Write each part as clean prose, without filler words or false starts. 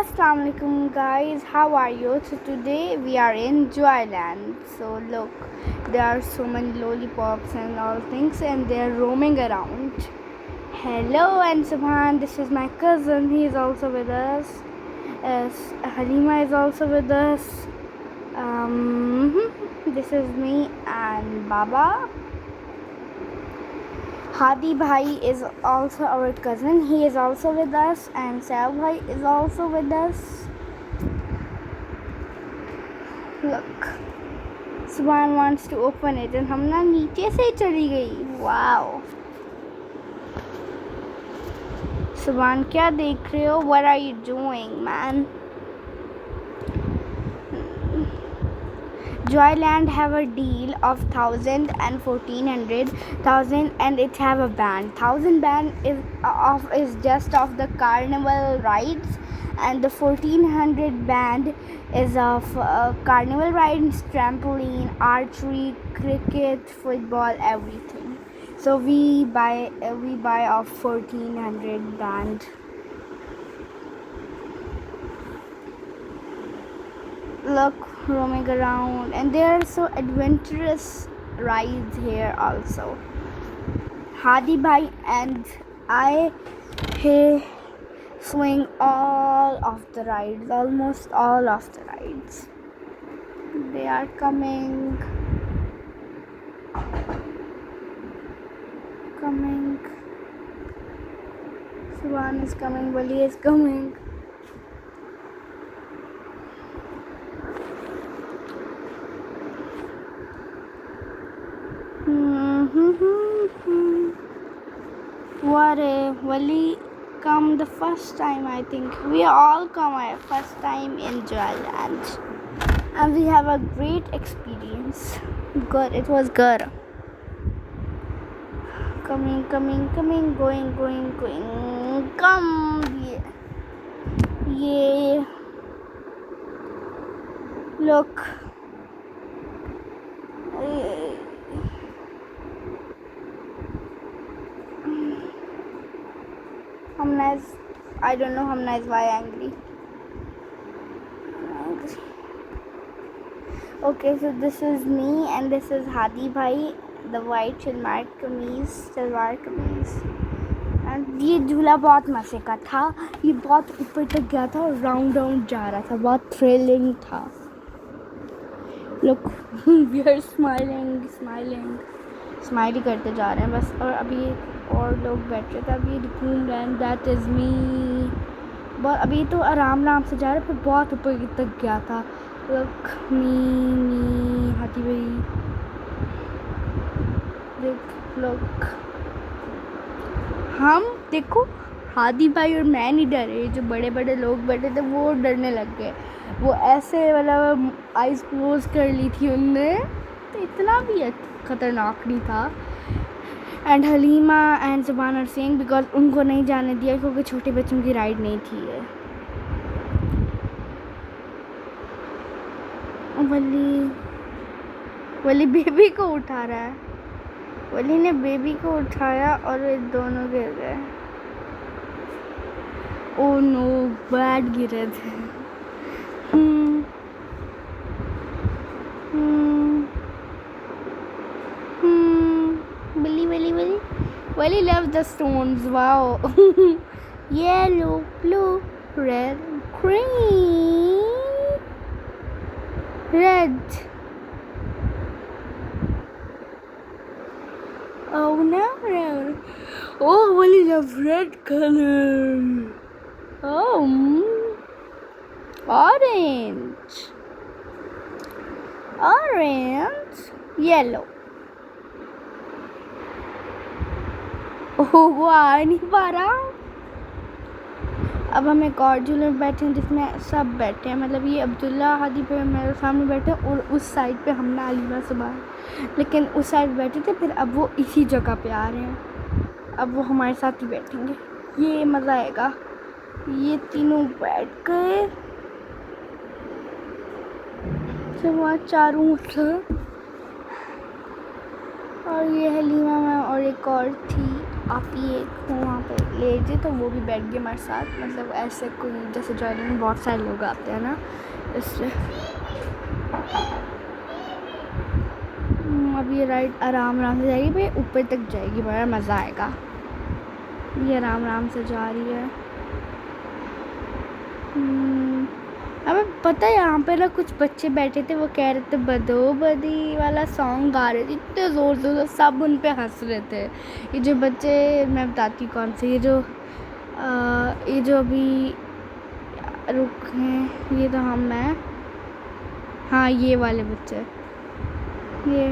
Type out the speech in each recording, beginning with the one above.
Assalamu alaikum guys, how are you? So today we are in Joyland. So look, there are so many lollipops and all things and they are roaming around. Hello and Subhan, this is my cousin, he is also with us. Halima is also with us. This is me and Baba. Hadi Bhai is also our cousin, he is also with us, and Saab Bhai is also with us. Look, Subhan wants to open it and हम ना नीचे से चली गई. Wow. Subhan, क्या देख रहे हो? What are you doing, man? Joyland have a deal of 1,000 and 1,400, 1,000 and it have a band. 1,000 band is just of the carnival rides, and the 1,400 band is of carnival rides, trampoline, archery, cricket, football, everything. So we buy of 1,400 band. Look, roaming around, and there are so adventurous rides here also. Hadi Bhai and I swing all of the rides, almost all of the rides. They are coming. Subhan is coming, Wali is coming. What a Wali come the first time, I think. We all come our first time in Joyland. And we have a great experience. Good, it was good. Coming, going. Come. Yeah. Look. I don't know Hamna is why angry. Okay, so this is me and this is Hadi Bhai, the white salwar kameez. And ये झूला बहुत मजे का था, ये बहुत ऊपर तक गया था और राउंड जा रहा था, बहुत थ्रिलिंग था. Look, we are smiling, smiley करते जा रहे हैं बस. और अभी और लोग बैठे थे, अभी घूम रहे हैं. That is me. बहुत अभी तो आराम से जा रहे, फिर बहुत ऊपर तक गया था. Look, me, हाथी भाई. Look, हम देखो, हादी भाई और मैं नहीं डरे, जो बड़े बड़े लोग बैठे थे वो डरने लग गए. वो ऐसे मतलब आइज़ क्लोज कर ली थी उनने, तो इतना भी ख़तरनाक नहीं था. एंड हलीमा एंड सुभान आर सेइंग बिकॉज उनको नहीं जाने दिया क्योंकि छोटे बच्चों की राइड नहीं थी ये. वली बेबी को उठा रहा है. वली ने बेबी को उठाया और ये दोनों गिर गए. ओह नो, बैड गिरे थे. Wali loves the stones. Wow. Yellow, blue, red, green, red. Oh no, red. Oh, Wali loves red color. Oh, orange, yellow. वो आ नहीं पा रहा. अब हम एक और झूले में बैठे हैं जिसमें सब बैठे हैं, मतलब ये अब्दुल्ला, हादी पे मेरे सामने बैठे और उस साइड पे हमने अलीमा सुबह, लेकिन उस साइड बैठे थे. फिर अब वो इसी जगह पे आ रहे हैं, अब वो हमारे साथ ही बैठेंगे. ये मज़ा आएगा. ये तीनों बैठ गए सब वहाँ चारों से. और ये हलीमा मैम और एक और थी. आप ये वहाँ पे ले गए तो वो भी बैठ गए हमारे साथ, मतलब ऐसे कोई जैसे जॉर्डन में बहुत सारे लोग आते हैं ना, इसलिए। अब ये राइड आराम आराम से जाएगी भाई, ऊपर तक जाएगी, बड़ा मज़ा आएगा। ये आराम आराम से जा रही है। हमें पता है यहाँ पे ना कुछ बच्चे बैठे थे, वो कह रहे थे बदो बदी वाला सॉन्ग गा रहे थे, इतने ज़ोर से सब उन पे हंस रहे थे। ये जो बच्चे, मैं बताती हूँ कौन से, ये जो अभी रुक हैं, ये तो हम हैं, हाँ ये वाले बच्चे, ये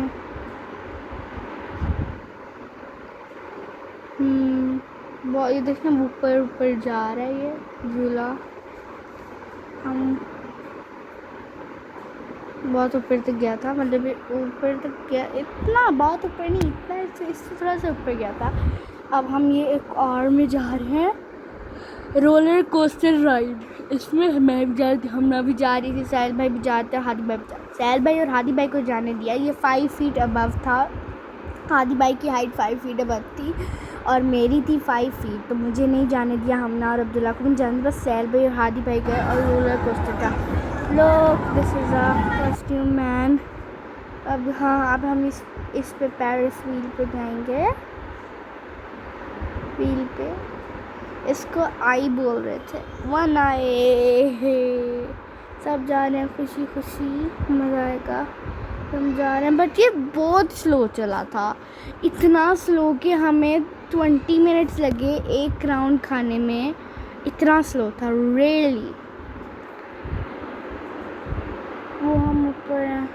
बहुत, ये देखना ऊपर ऊपर जा रहा है ये झूला। हम बहुत ऊपर तक गया था, मतलब ऊपर तक गया, इतना बहुत ऊपर नहीं, इतना इससे थोड़ा सा ऊपर गया था। अब हम ये एक और में जा रहे हैं, रोलर कोस्टर राइड। इसमें मैं भी जा रही थी, हम भी जा रही थी, साहिल भाई भी जाते हैं, हादी भाई भी जाते। साहिल भाई और हादी भाई को जाने दिया, ये 5 फीट अबव था। हादी भाई की हाइट 5 फीट अबव थी और मेरी थी 5 फीट, तो मुझे नहीं जाने दिया, हमना और अब्दुल्ला को नहीं जाने, बस साहिल भाई और हादी भाई गए और रोलर कोस्टर था। लोग this is a costume man. अब हाँ, अब हम इस पे पेरिस व्हील पे जाएंगे, व्हील पे। इसको आई बोल रहे थे, 1 आई। सब जा रहे हैं खुशी खुशी, मज़ा आएगा, हम जा रहे हैं। बट ये बहुत स्लो चला था, इतना स्लो कि हमें 20 मिनट्स लगे एक राउंड खाने में, इतना स्लो था रियली। वो हम ऊपर हैं,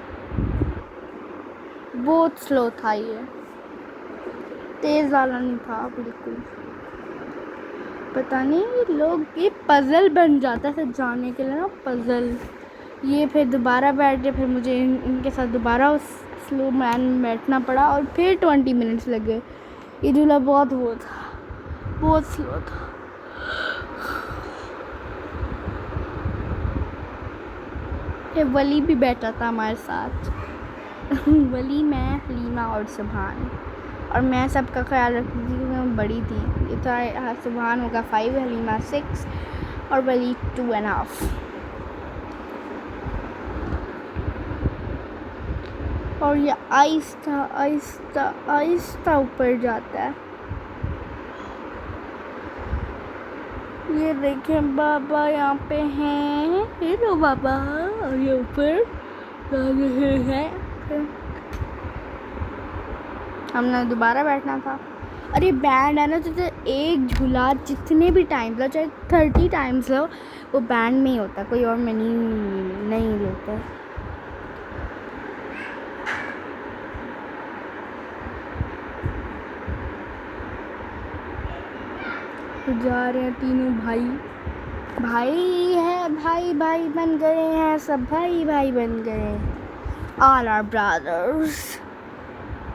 बहुत स्लो था, ये तेज़ वाला नहीं था बिल्कुल। पता नहीं लोग, ये पज़ल बन जाता है जाने के लिए ना, पज़ल। ये फिर दोबारा बैठ गए, फिर मुझे इनके साथ दोबारा उस स्लो मैन में बैठना पड़ा और फिर 20 मिनट्स लगे। ये झूला बहुत वो था, बहुत स्लो था। ये वली भी बैठा था हमारे साथ वली, मैं, हलीमा और सुभान, और मैं सबका ख्याल रखती थी क्योंकि मैं बड़ी थी। ये तो सुभान होगा 5, हलीमा 6 और वली 2.5। और ये आहिस्ता आहिस्ता आहिस्ता ऊपर जाता है। ये देखें बाबा यहाँ पे हैं, हेलो बाबा, और ये ऊपर है। हमने दोबारा बैठना था। अरे बैंड है ना, तो एक झूला जितने भी टाइम्स लो, चाहे 30 टाइम्स लो, वो बैंड में ही होता, कोई और में नहीं लेता। तो जा रहे हैं तीनों भाई है, भाई बन गए हैं, सब भाई बन गए, ऑल आवर ब्रदर्स।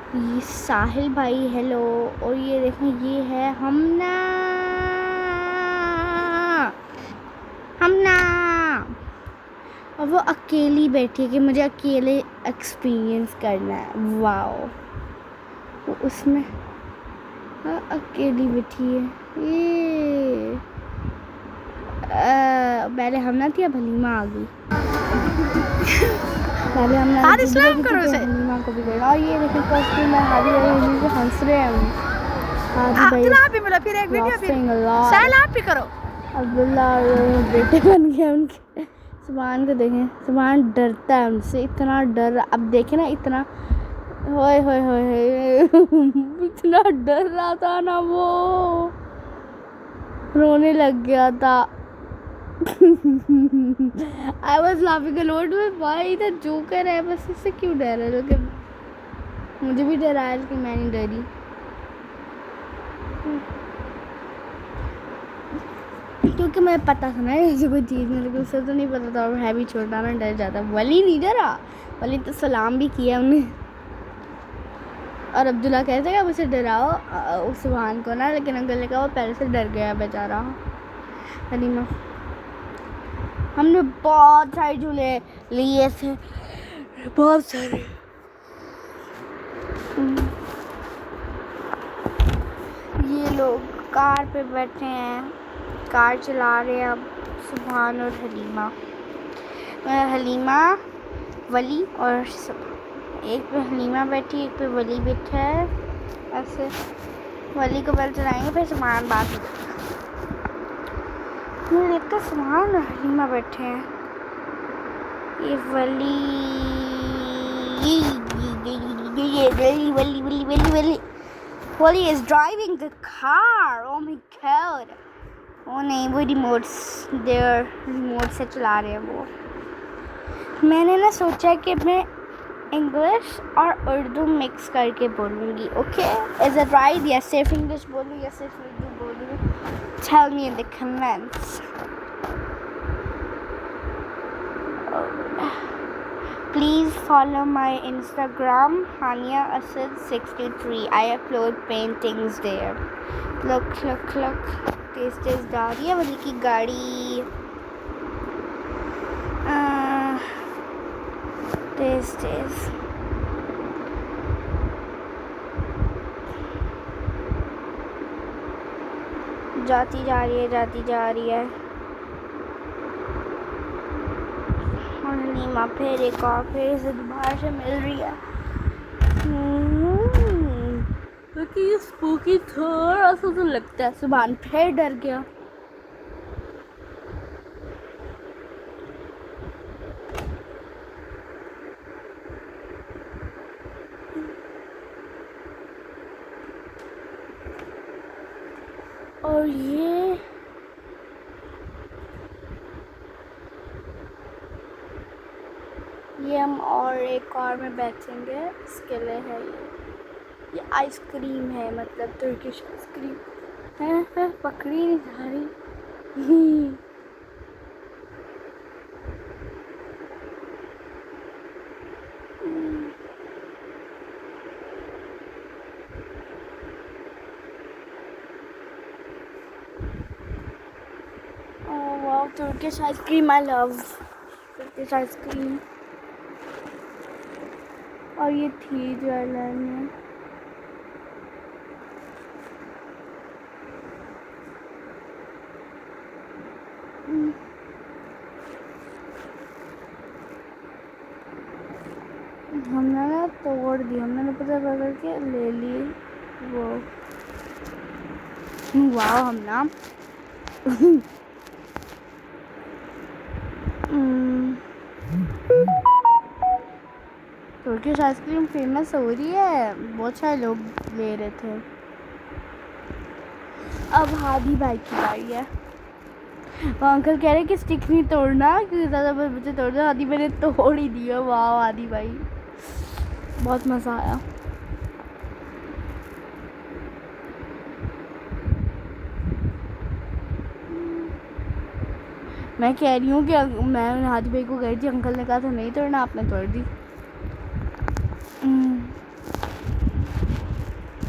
ये साहिल भाई हेलो, और ये देखें ये है हमना। और वो अकेली बैठी है कि मुझे अकेले एक्सपीरियंस करना है। वाओ, वो उसमें अकेली बैठी है। ये पहले हमना थी, अब हलीमा आ गई। पहले हमने हाथ इस्लाम करो उसे, हलीमा को भी गया। और ये देखो कॉस्ट्यूम में हादी भाई से हंस रहे हैं हम। हादी भाई आप भी मिला, फिर एक वीडियो फिर सहल आप भी करो। अब्दुल्ला बेटे बन गए उनके। सुभान को देखें, सुभान डरता है उनसे, इतना डर। अब देखे ना, इतना होए इतना डर रहा था ना, वो रोने लग गया था। I was laughing a lot with why the joker है, बस इससे क्यों डर है? लेकिन मुझे भी डर आया, लेकिन मैं नहीं डरी। क्योंकि मैं पता था ना ऐसी कोई चीज़ नहीं, लेकिन उसे तो नहीं पता था, और है भी छोटा ना, डर जाता। वली नहीं डरा, वली तो सलाम भी किया उन्हें। और अब्दुल्ला कहते हैं अब उसे डराओ सुभान को ना, लेकिन अंकल ने कहा वो पहले से डर गया बेचारा। हलीमा, हमने बहुत सारे झूले लिए थे, बहुत सारे। ये लोग कार पे बैठे हैं, कार चला रहे हैं अब सुभान और हलीमा। हलीमा, वली और एक पे हलीमा बैठी, एक पे वली बैठा है। ऐसे वली को पहले चलाएंगे फिर सामान बाद में। मुझे लगता है सामान और हलीमा बैठे हैं। ये वली Wally is driving the car. Oh my god. Oh नहीं, वो रिमोट से चला रहे हैं वो। मैंने ना सोचा कि मैं इंग्लिश और उर्दू मिक्स करके बोलूँगी। Okay, is it right? या सिर्फ इंग्लिश बोलूँ या सिर्फ उर्दू बोलूँ? Tell me in the comments. Please follow my Instagram, Hania Asad 63. I upload paintings there. Look. तेज जा रही है वली की गाड़ी। तेज जाती जा रही है। और नीमा फिर एक और फिर से दोबारा से मिल रही है। क्योंकि ये स्पूकी थोड़ा सा तो लगता है। सुभान फिर डर गया। और ये हम और एक कार में बैठेंगे। इसके लिए है ये आइसक्रीम है, मतलब तुर्किश आइसक्रीम है। पकड़ी नहीं जा रही। Oh wow, Turkish ice cream, I love Turkish ice cream. और ये थी जो आइलैंड में। हमने ना तोड़ दी, हमने पता करके ले ली वो। वाह, हम ना तुर्किश आइसक्रीम फेमस हो रही है, बहुत सारे लोग ले रहे थे। अब हादी भाई की बारी है। वो अंकल कह रहे कि स्टिक नहीं तोड़ना क्योंकि ज़्यादा बच्चे तोड़ दो। हादी मैंने तोड़ ही दिया। वाह हादी भाई, बहुत मज़ा आया। मैं कह रही हूँ कि मैं हादी भाई को गई थी, अंकल ने कहा था नहीं तोड़ना, आपने तोड़ दी।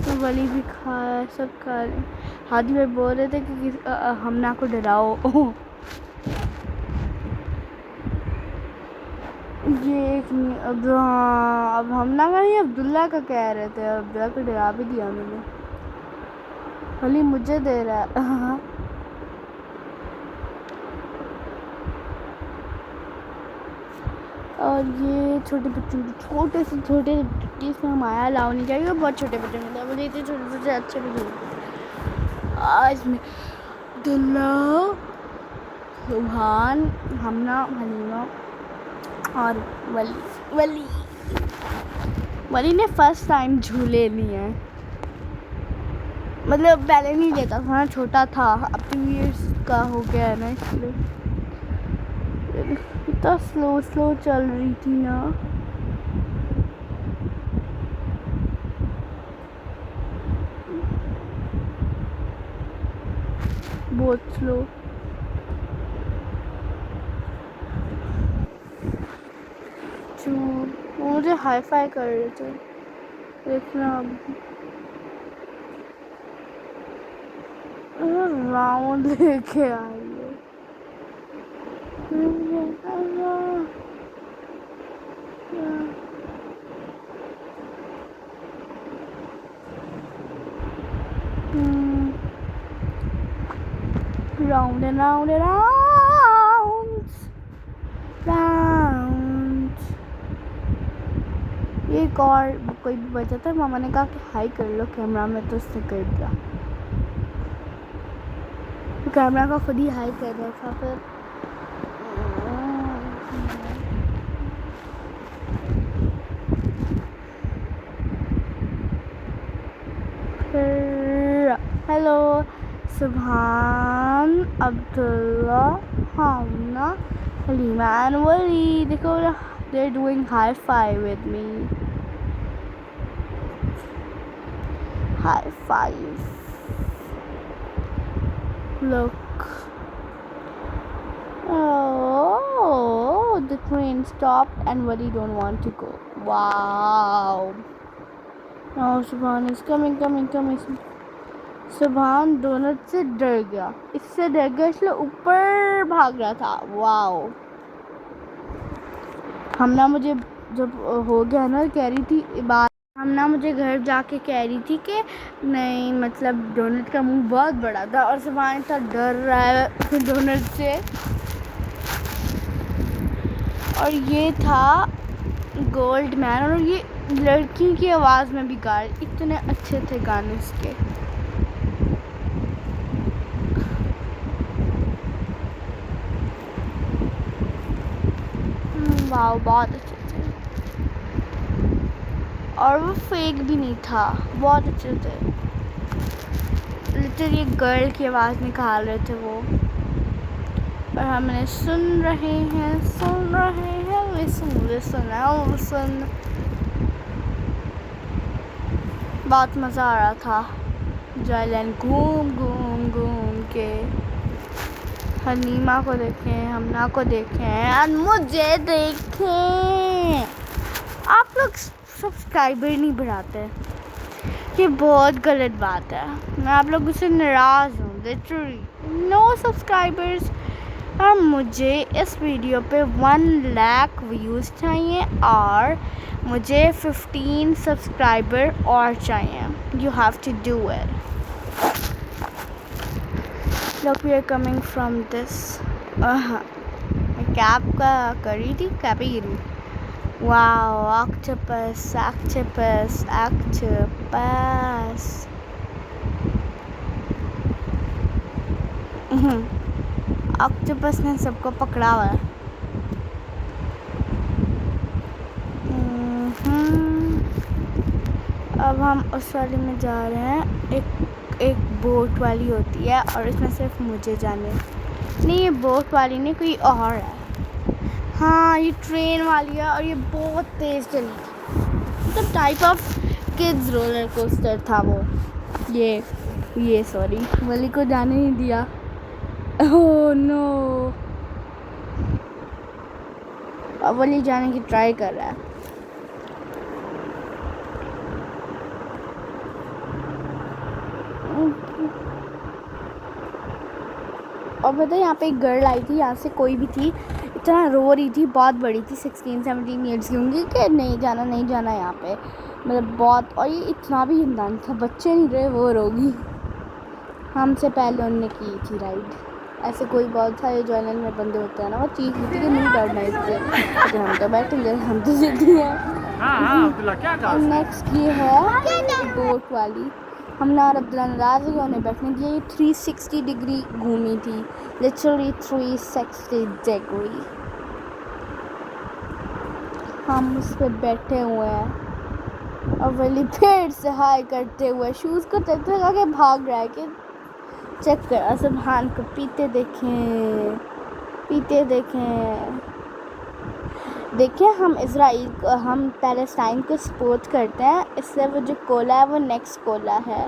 तो वली भी खाया, सब खा रहे। हादी भाई बोल रहे थे कि हमना को डराओ। ये एक अब हमना का नहीं, अब्दुल्ला का कह रहे थे। अब्दुल्ला को डरा भी दिया मैंने। वली मुझे दे रहा है। और ये छोटे से टट्टी इसमें हमारा अलाउ नहीं चाहिए। बहुत छोटे बच्चे मिलते हैं, मुझे इतने छोटे से अच्छे भी नहीं। आज मैं दुल्ला, सुभान, हमना, हलीमा और वली ने फर्स्ट टाइम झूले लिए हैं। मतलब पहले नहीं लेता था ना, छोटा था। अब 2 years का हो गया है ना, इसलिए इतना स्लो चल रही थी ना। बहुत स्लो। वो मुझे हाई फाई कर रहे थे, देखना। राउंड लेके आई है। round and round and round. ये एक और कोई भी बचा था, मामा ने कहा कि हाई कर लो कैमरा में, तो उसने कर दिया। तो कैमरा का खुद ही हाई कर रहा था। फिर हेलो सुभान, अब्दुल्ला, हामना, हलीमा एंड वली। देखो, they're doing high five with me. High five. Look. Oh, the train stopped and Wali don't want to go. Wow. Oh, Subhan is coming. सुभान डोनट से डर गया, इससे डर गया, इसलिए ऊपर भाग रहा था। वाओ। हमना मुझे जब हो गया ना, कह रही थी बात, हमना मुझे घर जाके कह रही थी कि नहीं, मतलब डोनट का मुंह बहुत बड़ा था और सुभान इतना डर रहा है डोनट से। और ये था गोल्ड मैन, और ये लड़की की आवाज़ में भी गा, इतने अच्छे थे गाने इसके। वाह, बहुत अच्छे थे, और वो फेक भी नहीं था, बहुत अच्छे थे। लिटरली गर्ल की आवाज़ निकाल रहे थे वो, और हमने सुन रहे हैं, लिसन। बहुत मज़ा आ रहा था जाइलैंड घूम के। हनीमा को देखें, हमना को देखें, और मुझे देखें। आप लोग सब्सक्राइबर नहीं बढ़ाते, ये बहुत गलत बात है। मैं आप लोगों से नाराज़ हूँ, लिटरली नो सब्सक्राइबर्स। और मुझे इस वीडियो पे 1 लाख व्यूज़ चाहिए, और मुझे 15 सब्सक्राइबर और चाहिए। You have to do it. Look, we are coming from this. Cap का करी थी, कैप ही गिरी। Wow, octopus. ऑक्टोपस ने सबको पकड़ा हुआ है। अब हम उस वाली में जा रहे हैं, एक बोट वाली होती है, और इसमें सिर्फ मुझे जाने। नहीं, ये बोट वाली नहीं, कोई और है। हाँ, ये ट्रेन वाली है, और ये बहुत तेज़ चली थी। मतलब type of kids roller coaster था वो। ये सॉरी, वली को जाने नहीं दिया। ओह नो, अब वली जाने की ट्राई कर रहा है। और पता है, यहाँ पे एक गर्ल आई थी, यहाँ से कोई भी थी, इतना रो रही थी, बहुत बड़ी थी, 16-17 ईयर्स की होंगी, कि नहीं जाना यहाँ पे, मतलब बहुत। और ये इतना भी हिंदान था, बच्चे नहीं रहे, वो रोगी। हमसे पहले उनने की थी राइड। ऐसे कोई बहुत था, ये जो आइलैंड में बंदे होते हैं ना, वो चीज़ होती है, नहीं डरना इससे, लेकिन हम तो बैठेंगे, हम तो सीधी हैं। नेक्स्ट ये है बोट वाली। हमने और अब्दुल्ला नाराज़ हो गए, उन्हें बैठने दिया। ये 360 डिग्री घूमी थी, लिटरली 360 डिग्री। हम उस पर बैठे हुए हैं, और वली फिर से हाई करते हुए शूज़ को तक लगा के भाग रहा है कि चेक कर। सुभान को पीते देखें। हम पैलेस्टाइन को सपोर्ट करते हैं, इसलिए वो जो कोला है वो नेक्स्ट कोला है,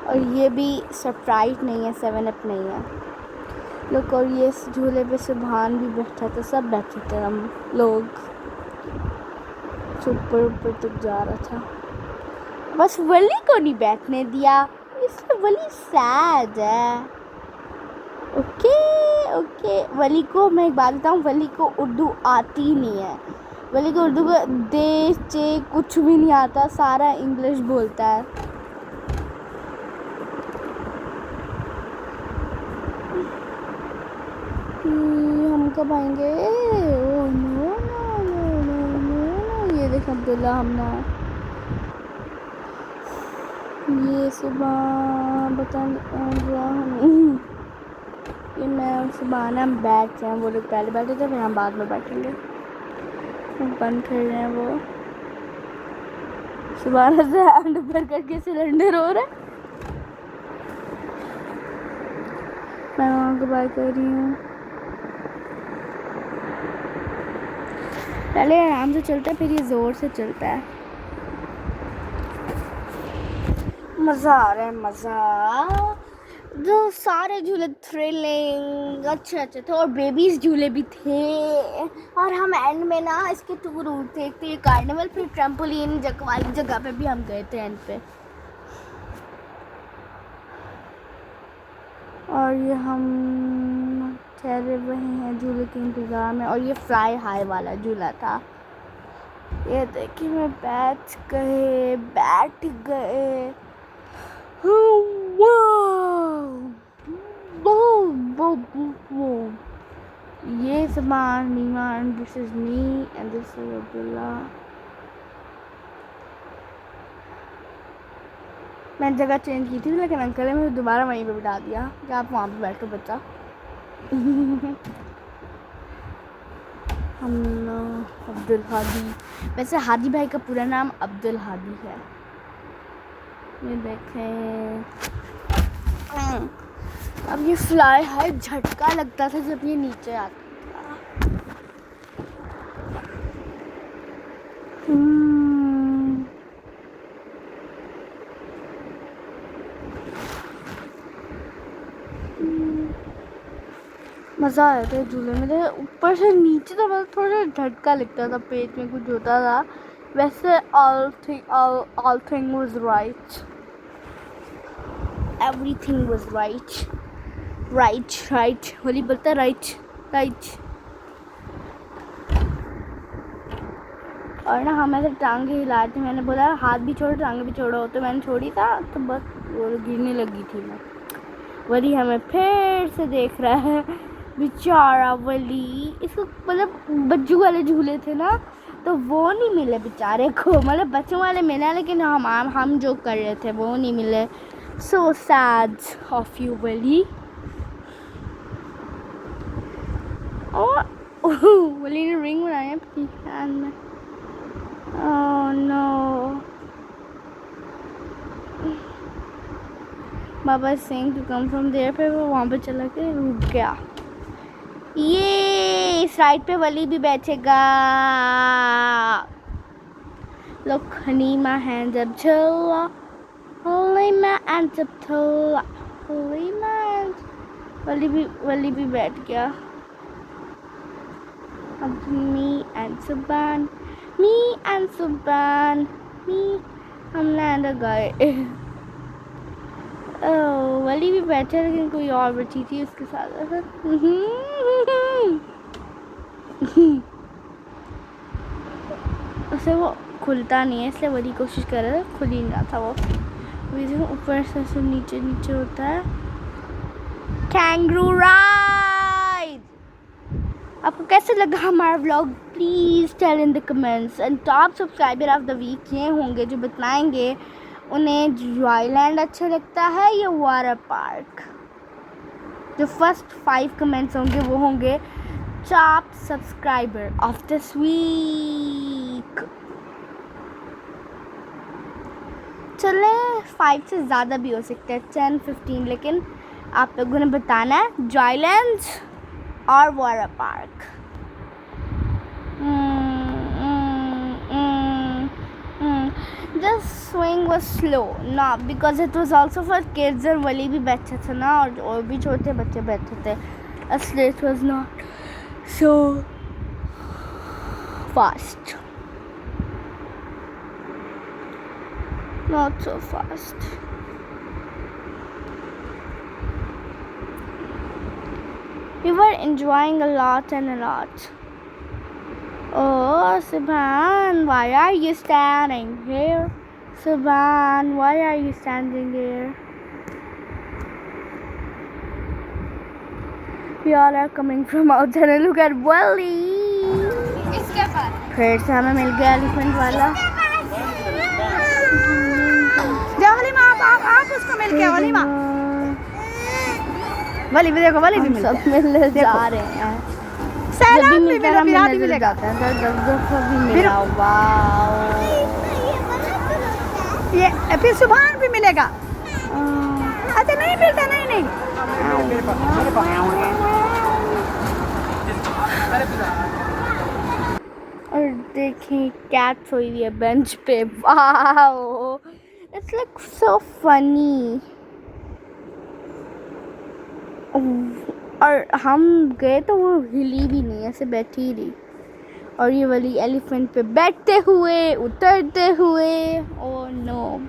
और ये भी सरप्राइज नहीं है, 7 अप नहीं है। लोग, और ये इस झूले पे सुभान भी बैठा था, सब बैठे थे हम लोग। ऊपर तक जा रहा था, बस वली को नहीं बैठने दिया, इसलिए वली सैड है। ओके, वली को मैं एक बात बताऊँ, वली को उर्दू आती नहीं है। वली को उर्दू का दे कुछ भी नहीं आता, सारा इंग्लिश बोलता है। कब आएंगे? Oh no no no no no, ये देख अब्दुल्ला हमना, ये सुबह बता नहीं, ये मैं और सुबह ना बैठ रहे हैं, वो लोग पहले बैठे थे फिर हम बाद में बैठेंगे। बंद कर रहे हैं वो, सुबह से हैंड ऊपर करके सिलेंडर हो रहा है। मैं वहाँ को बाय कर रही हूँ। पहले आराम से चलता है फिर ये ज़ोर से चलता है। मज़ा आ रहा है, मज़ा। जो सारे झूले थ्रिलिंग अच्छे थे और बेबीज झूले भी थे। और हम एंड में ना इसके टूर थे, एक तो ये कार्निवल, फिर ट्रम्पोलिन वाली जगह पे भी हम गए थे एंड पे। और ये हम ठहरे वही हैं झूले के इंतज़ार में। और ये फ्लाई हाई वाला झूला था, ये देखिए मैं बैठ गए। ये Saman, Niman, this is me and this is Abdullah. मैंने जगह चेंज की थी लेकिन अंकल ने मुझे दोबारा वहीं पे बिठा दिया कि आप वहाँ पे बैठो बच्चा। हम अब्दुल हादी, वैसे हादी भाई का पूरा नाम अब्दुल हादी है। ये देखें, अब ये फ्लाई हाई झटका लगता था जब ये नीचे आता था। मज़ा आया था झूले में, तो ऊपर से नीचे तो मतलब थोड़ा झटका लगता था, पेट में कुछ होता था। वैसे all thing was right, everything was right. Holi बोलता right. और ना हम ऐसे टांगे हिला रहे थे, मैंने बोला हाथ भी छोड़ो टांगे भी छोड़ो, तो मैंने छोड़ी था तो बस वो गिरने लगी थी मैं। वली हमें फिर से देख रहा है बेचारा वली। इसको मतलब बच्चों वाले झूले थे ना तो वो नहीं मिले बेचारे को, मतलब बच्चों वाले मिले लेकिन हम जो कर रहे थे वो नहीं मिले। सो सैड ऑफ यू वली। और वली ने रिंग बनाया अपनी हैंड में। Oh no. Baba is saying to come from there, पे वो वहाँ पे चला के रुक गया। ये इस राइड पे वली भी बैठेगा। Look, honey, my hands up till, holy my hands up till, holy my hands. वली भी बैठ गया। अब me and Subhan, हम लैंड गए। वली भी बैठे लेकिन कोई और बैठी थी उसके साथ। उसे वो खुलता नहीं है इसलिए वली कोशिश कर रहा था, खुल ही नहीं रहा था वो। ऊपर से नीचे होता है। Kangaroo ride. आपको कैसे लगा हमारा vlog? Please tell in the comments. And top subscriber of the week ये होंगे जो बताएंगे उन्हें जॉयलैंड अच्छा लगता है या वाटर पार्क। जो फर्स्ट 5 कमेंट्स होंगे वो होंगे top subscriber of this week. चले 5 से ज़्यादा भी हो सकते हैं, 10-15, लेकिन आप लोगों ने बताना है Joyland or water park. The swing was slow, not because it was also for kids और वली भी बैठे थे ना और भी छोटे बच्चे बैठे थे, इसलिए it was not so fast. Not so fast. We were enjoying a lot. Oh, Subhan, why are you standing here? Subhan, why are you standing there? Y'all are coming from outside and look at Wally. इसके पास फिर से हमें मिल गया elephant वाला। जाओ वलीमा, आप उसको मिल के वलीमा, वली भी देखो, वली भी हम सब मिलने जा रहे हैं। सैलाब भी मिला, हमें विराट भी नजर मिलेगा। जाता है, 10 दफा भी मिला। वाओ, ये फिर सुभान भी मिलेगा। अच्छा नहीं मिलता, नहीं नहीं और देखें कैट सोई हुई है बेंच पे। Wow, it's like so funny. और हम गए तो वो हिली भी नहीं, ऐसे बैठी ही रही। और ये वाली एलिफेंट पे बैठते हुए, उतरते हुए। Oh no.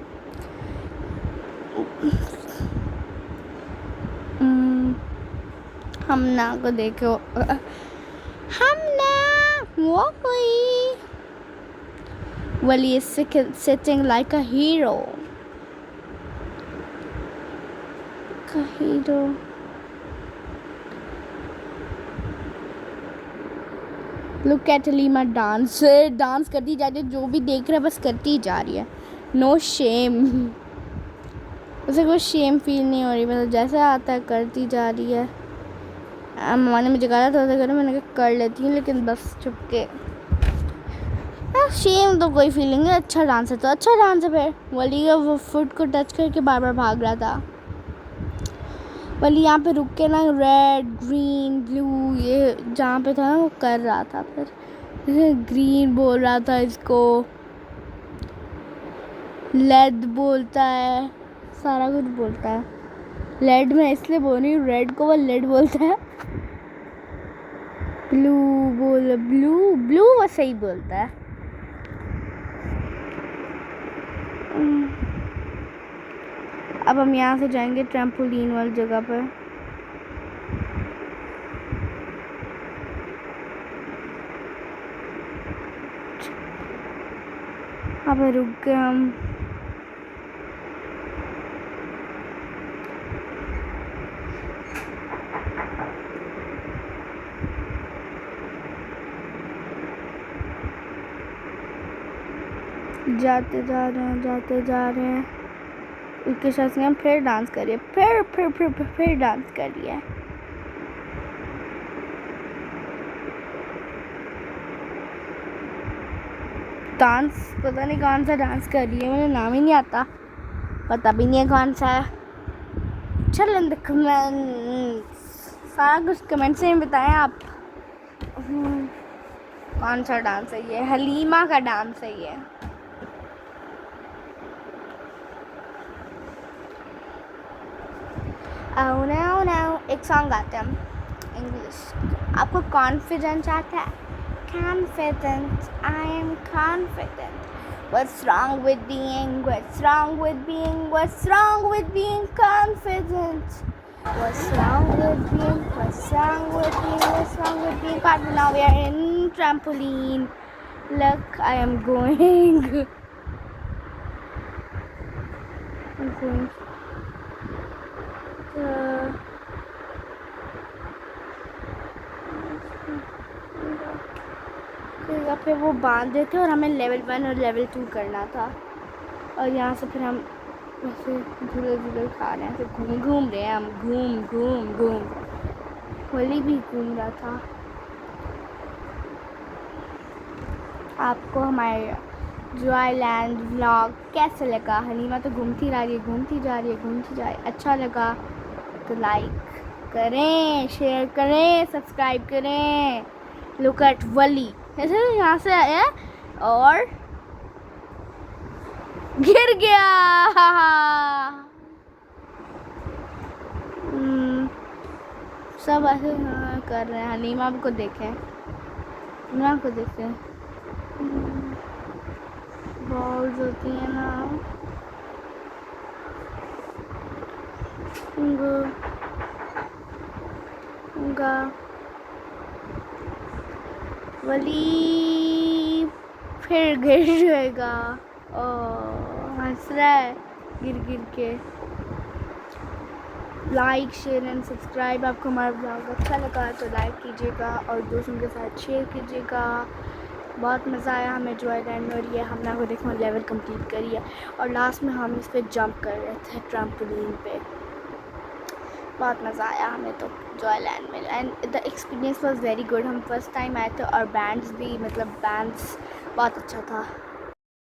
हमना को देखो, हमना वो कोई Wally is sitting like a hero. Like a hero. Look at Halima dance. Dance करती जा रही है, जो भी देख रहा है बस करती जा रही है। No shame. उसे कोई शेम फील नहीं हो रही, मतलब जैसा आता है करती जा रही है। मम्मा ने मुझे कहा था उसे करो, मैंने कहा कर लेती हूँ, लेकिन बस चुपके। शेम तो कोई फीलिंग है, अच्छा डांस है तो अच्छा डांस है। फिर वली का वो फुट को टच करके बार बार भाग रहा था। वली यहाँ पे रुक के ना रेड ग्रीन ब्लू ये जहाँ पे था ना वो कर रहा था। फिर ग्रीन बोल रहा था, इसको लेड बोलता है, सारा कुछ बोलता है। लेड में इसलिए बोल रही हूँ, रेड को वो लेड बोलता है। ब्लू बोल, ब्लू ब्लू वो सही बोलता है। अब हम यहाँ से जाएंगे ट्रैम्पोलिन वाली जगह पर। अब रुक गए हम। जाते जा रहे हैं, जाते जा रहे हैं। उसके साथ हम फिर डांस करिए, फिर डांस करिए। डांस पता नहीं कौन सा डांस कर रही है, मुझे नाम ही नहीं आता, पता भी नहीं है कौन सा है। चल इन द कमेंट्स, सारा कुछ कमेंट से बताएं आप कौन सा डांस है ये। हलीमा का डांस है ये। Oh no no, एक सॉन्ग गाते हैं हम इंग्लिश। आपको कॉन्फिडेंस आता है? Confident, I am confident. What's wrong with being? What's wrong with being? What's wrong with being confident? What's wrong with being? What's wrong with being? What's wrong with being confident? Now we are in trampoline. Look, I am going. I'm going. फिर वो बांध देते और हमें level 1 और level 2 करना था। और यहाँ से फिर हम वैसे धीरे धीरे खा रहे हैं, फिर घूम रहे हैं हम, घूम। होली भी घूम रहा था। आपको हमारे जॉयलैंड व्लॉग कैसा लगा? हलीमा तो घूमती जा रही है। अच्छा लगा तो लाइक करें, शेयर करें, सब्सक्राइब करें। लुक एट वली, ऐसे यहाँ से आया और गिर गया। सब ऐसे कर रहे हैं। हलीमा को देखें, बॉल्स होती है ना। वली फिर गिर जाएगा। हंस रहा है गिर के। Like share and subscribe. आपको हमारा ब्लॉग अच्छा लगा तो लाइक कीजिएगा और दोस्तों के साथ शेयर कीजिएगा। बहुत मज़ा आया हमें जॉयलैंड में, और ये हमने आपको देखो लेवल कंप्लीट करी है और लास्ट में हम इस पर जंप कर रहे थे ट्रम्पोलिन पे। बहुत मज़ा आया हमें तो जॉयलैंड में, and the experience was very good. हम फर्स्ट टाइम आए थे और बैंड्स भी, मतलब बैंड्स बहुत अच्छा था।